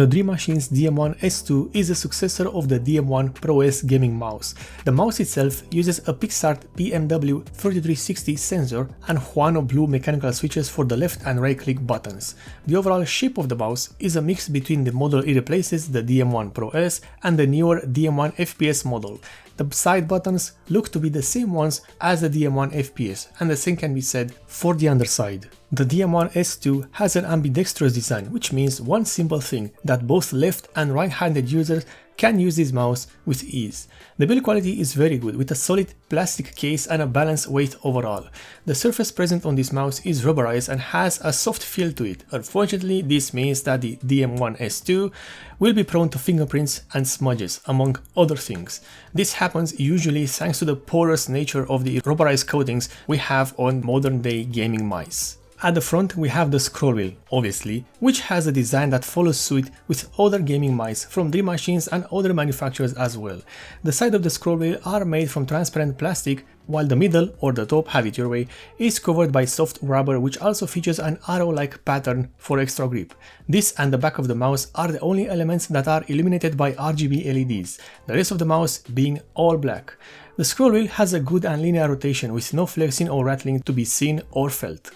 The Dream Machine's DM1 S2 is the successor of the DM1 Pro S gaming mouse. The mouse itself uses a Pixart BMW 3360 sensor and Huano Blue mechanical switches for the left and right click buttons. The overall shape of the mouse is a mix between the model it replaces, the DM1 Pro S, and the newer DM1 FPS model. The side buttons look to be the same ones as the DM1 FPS, and the same can be said for the underside. The DM1 S2 has an ambidextrous design, which means one simple thing, that both left and right-handed users can use this mouse with ease. The build quality is very good, with a solid plastic case and a balanced weight overall. The surface present on this mouse is rubberized and has a soft feel to it. Unfortunately, this means that the DM1 S2 will be prone to fingerprints and smudges, among other things. This happens usually thanks to the porous nature of the rubberized coatings we have on modern day gaming mice. At the front we have the scroll wheel, obviously, which has a design that follows suit with other gaming mice from Dream Machines and other manufacturers as well. The side of the scroll wheel are made from transparent plastic, while the middle, or the top, have it your way, is covered by soft rubber, which also features an arrow-like pattern for extra grip. This and the back of the mouse are the only elements that are illuminated by RGB LEDs, the rest of the mouse being all black. The scroll wheel has a good and linear rotation with no flexing or rattling to be seen or felt.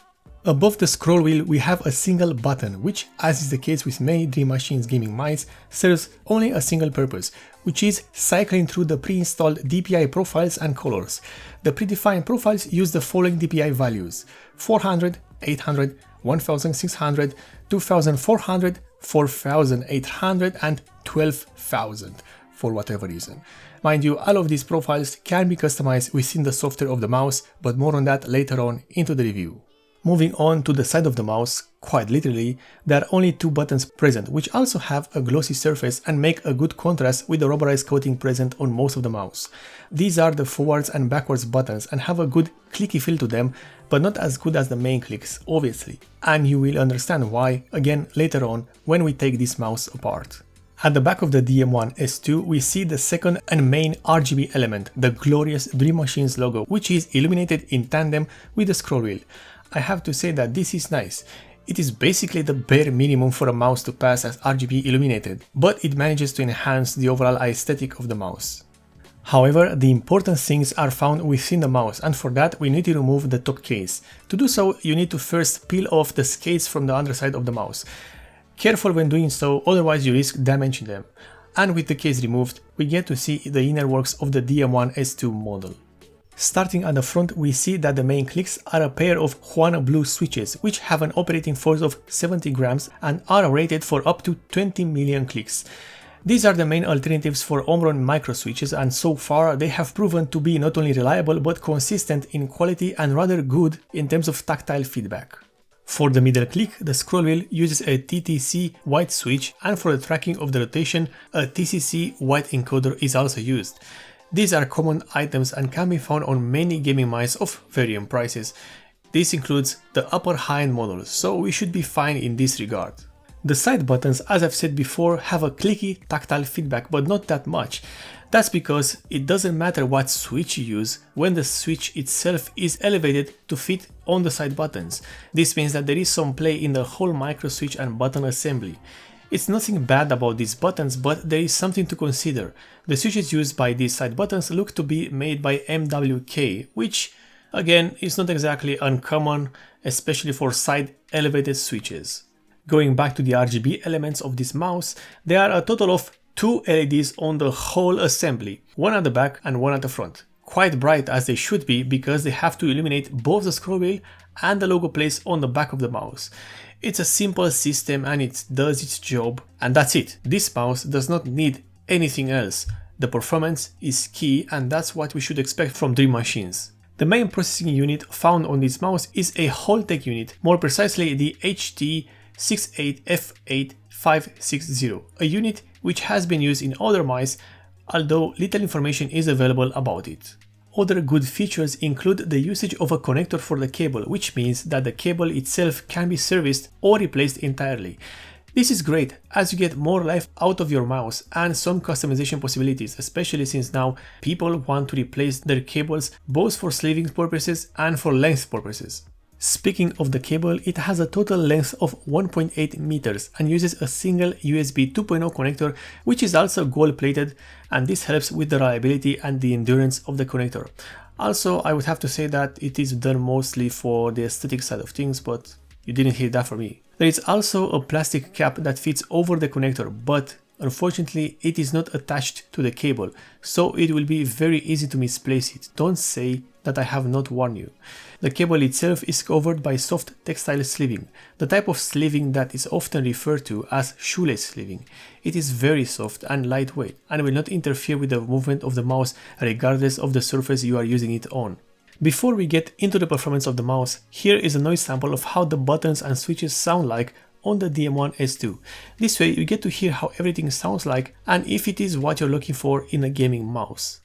Above the scroll wheel we have a single button, which, as is the case with many Dream Machines gaming mice, serves only a single purpose, which is cycling through the pre-installed DPI profiles and colors. The predefined profiles use the following DPI values: 400, 800, 1600, 2400, 4800 and 12,000 for whatever reason. Mind you, all of these profiles can be customized within the software of the mouse, but more on that later on into the review. Moving on to the side of the mouse, quite literally, there are only two buttons present, which also have a glossy surface and make a good contrast with the rubberized coating present on most of the mouse. These are the forwards and backwards buttons and have a good clicky feel to them, but not as good as the main clicks, obviously. And you will understand why, again, later on when we take this mouse apart. At the back of the DM1 S2 we see the second and main RGB element, the glorious Dream Machines logo, which is illuminated in tandem with the scroll wheel. I have to say that this is nice. It is basically the bare minimum for a mouse to pass as RGB illuminated, but it manages to enhance the overall aesthetic of the mouse. However, the important things are found within the mouse, and for that we need to remove the top case. To do so, you need to first peel off the scales from the underside of the mouse. Careful when doing so, otherwise you risk damaging them. And with the case removed, we get to see the inner works of the DM1 S2 model. Starting at the front, we see that the main clicks are a pair of Huano Blue switches, which have an operating force of 70 grams and are rated for up to 20 million clicks. These are the main alternatives for Omron micro switches, and so far they have proven to be not only reliable but consistent in quality and rather good in terms of tactile feedback. For the middle click, the scroll wheel uses a TTC white switch, and for the tracking of the rotation, a TCC white encoder is also used. These are common items and can be found on many gaming mice of varying prices. This includes the upper high-end models, so we should be fine in this regard. The side buttons, as I've said before, have a clicky tactile feedback, but not that much. That's because it doesn't matter what switch you use when the switch itself is elevated to fit on the side buttons. This means that there is some play in the whole micro switch and button assembly. It's nothing bad about these buttons, but there is something to consider. The switches used by these side buttons look to be made by MWK, which again is not exactly uncommon, especially for side elevated switches. Going back to the RGB elements of this mouse, there are a total of 2 LEDs on the whole assembly, one at the back and one at the front. Quite bright as they should be, because they have to illuminate both the scroll wheel and the logo placed on the back of the mouse. It's a simple system and it does its job, and that's it. This mouse does not need anything else. The performance is key, and that's what we should expect from Dream Machines. The main processing unit found on this mouse is a Holtec unit, more precisely the HT68F8560, a unit which has been used in other mice, although little information is available about it. Other good features include the usage of a connector for the cable, which means that the cable itself can be serviced or replaced entirely. This is great, as you get more life out of your mouse and some customization possibilities, especially since now people want to replace their cables both for sleeving purposes and for length purposes. Speaking of the cable, it has a total length of 1.8 meters and uses a single USB 2.0 connector, which is also gold plated, and this helps with the reliability and the endurance of the connector. Also, I would have to say that it is done mostly for the aesthetic side of things, but you didn't hear that from me. There is also a plastic cap that fits over the connector, but unfortunately it is not attached to the cable, so it will be very easy to misplace it. Don't say that I have not warned you. The cable itself is covered by soft textile sleeving, the type of sleeving that is often referred to as shoelace sleeving. It is very soft and lightweight and will not interfere with the movement of the mouse regardless of the surface you are using it on. Before we get into the performance of the mouse, here is a noise sample of how the buttons and switches sound like on the DM1 S2. This way you get to hear how everything sounds like and if it is what you're looking for in a gaming mouse.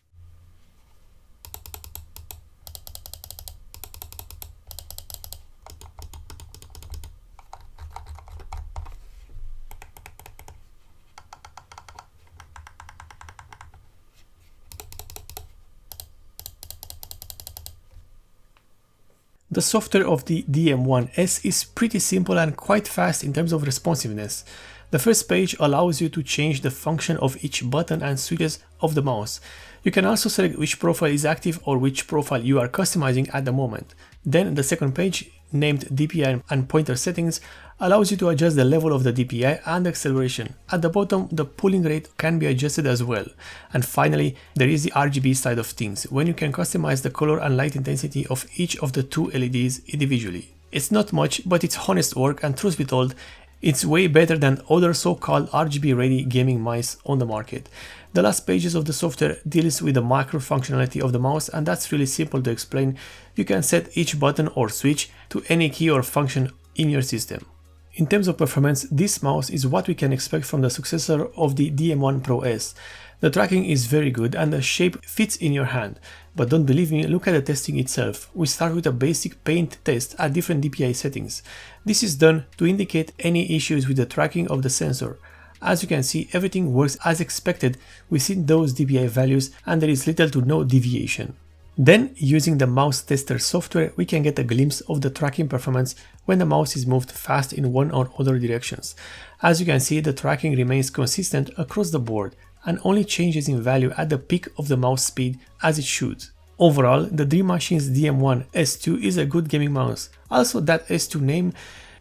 The software of the DM1S is pretty simple and quite fast in terms of responsiveness. The first page allows you to change the function of each button and switches of the mouse. You can also select which profile is active or which profile you are customizing at the moment. Then the second page, named DPI and pointer settings, allows you to adjust the level of the DPI and acceleration. At the bottom, the pulling rate can be adjusted as well. And finally, there is the RGB side of things, when you can customize the color and light intensity of each of the two LEDs individually. It's not much, but it's honest work, and truth be told, it's way better than other so-called RGB ready gaming mice on the market. The last pages of the software deals with the macro functionality of the mouse, and that's really simple to explain. You can set each button or switch to any key or function in your system. In terms of performance, this mouse is what we can expect from the successor of the DM1 Pro S. The tracking is very good and the shape fits in your hand. But don't believe me, look at the testing itself. We start with a basic paint test at different DPI settings. This is done to indicate any issues with the tracking of the sensor. As you can see, everything works as expected within those DPI values and there is little to no deviation. Then, using the mouse tester software, we can get a glimpse of the tracking performance when the mouse is moved fast in one or other directions. As you can see, the tracking remains consistent across the board and only changes in value at the peak of the mouse speed as it should. Overall, the Dream Machine's DM1 S2 is a good gaming mouse. Also, that S2 name,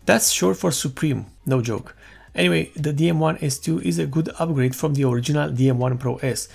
that's short for Supreme, no joke. Anyway, the DM1 S2 is a good upgrade from the original DM1 Pro S.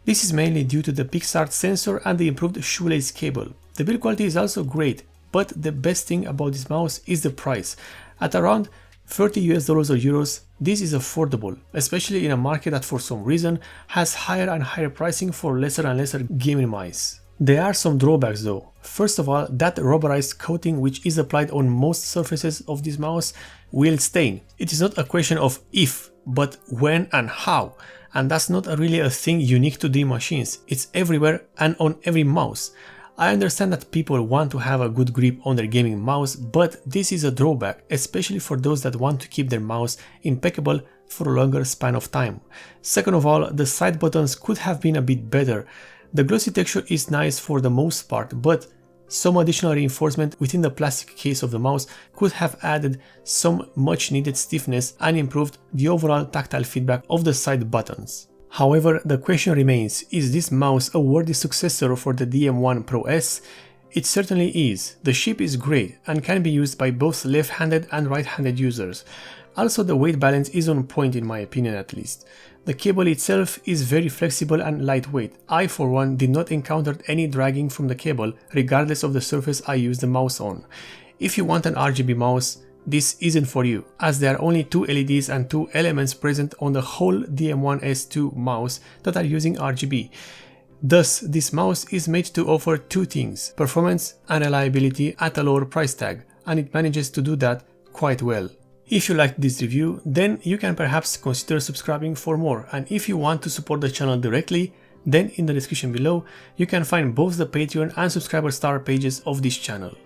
This is mainly due to the PixArt sensor and the improved shoelace cable. The build quality is also great, but the best thing about this mouse is the price. At around $30 US or euros, this is affordable, especially in a market that for some reason has higher and higher pricing for lesser and lesser gaming mice. There are some drawbacks though. First of all, that rubberized coating which is applied on most surfaces of this mouse will stain. It is not a question of if, but when and how. And that's not really a thing unique to Dream Machines. It's everywhere and on every mouse. I understand that people want to have a good grip on their gaming mouse, but this is a drawback, especially for those that want to keep their mouse impeccable for a longer span of time. Second of all, the side buttons could have been a bit better. The glossy texture is nice for the most part, but some additional reinforcement within the plastic case of the mouse could have added some much needed stiffness and improved the overall tactile feedback of the side buttons. However, the question remains, is this mouse a worthy successor for the DM1 Pro S? It certainly is. The shape is great and can be used by both left-handed and right-handed users. Also, the weight balance is on point in my opinion at least. The cable itself is very flexible and lightweight. I for one did not encounter any dragging from the cable regardless of the surface I use the mouse on. If you want an RGB mouse, this isn't for you, as there are only two LEDs and two elements present on the whole DM1 S2 mouse that are using RGB. Thus, this mouse is made to offer two things, performance and reliability at a lower price tag, and it manages to do that quite well. If you liked this review, then you can perhaps consider subscribing for more, and if you want to support the channel directly, then in the description below you can find both the Patreon and subscriber star pages of this channel.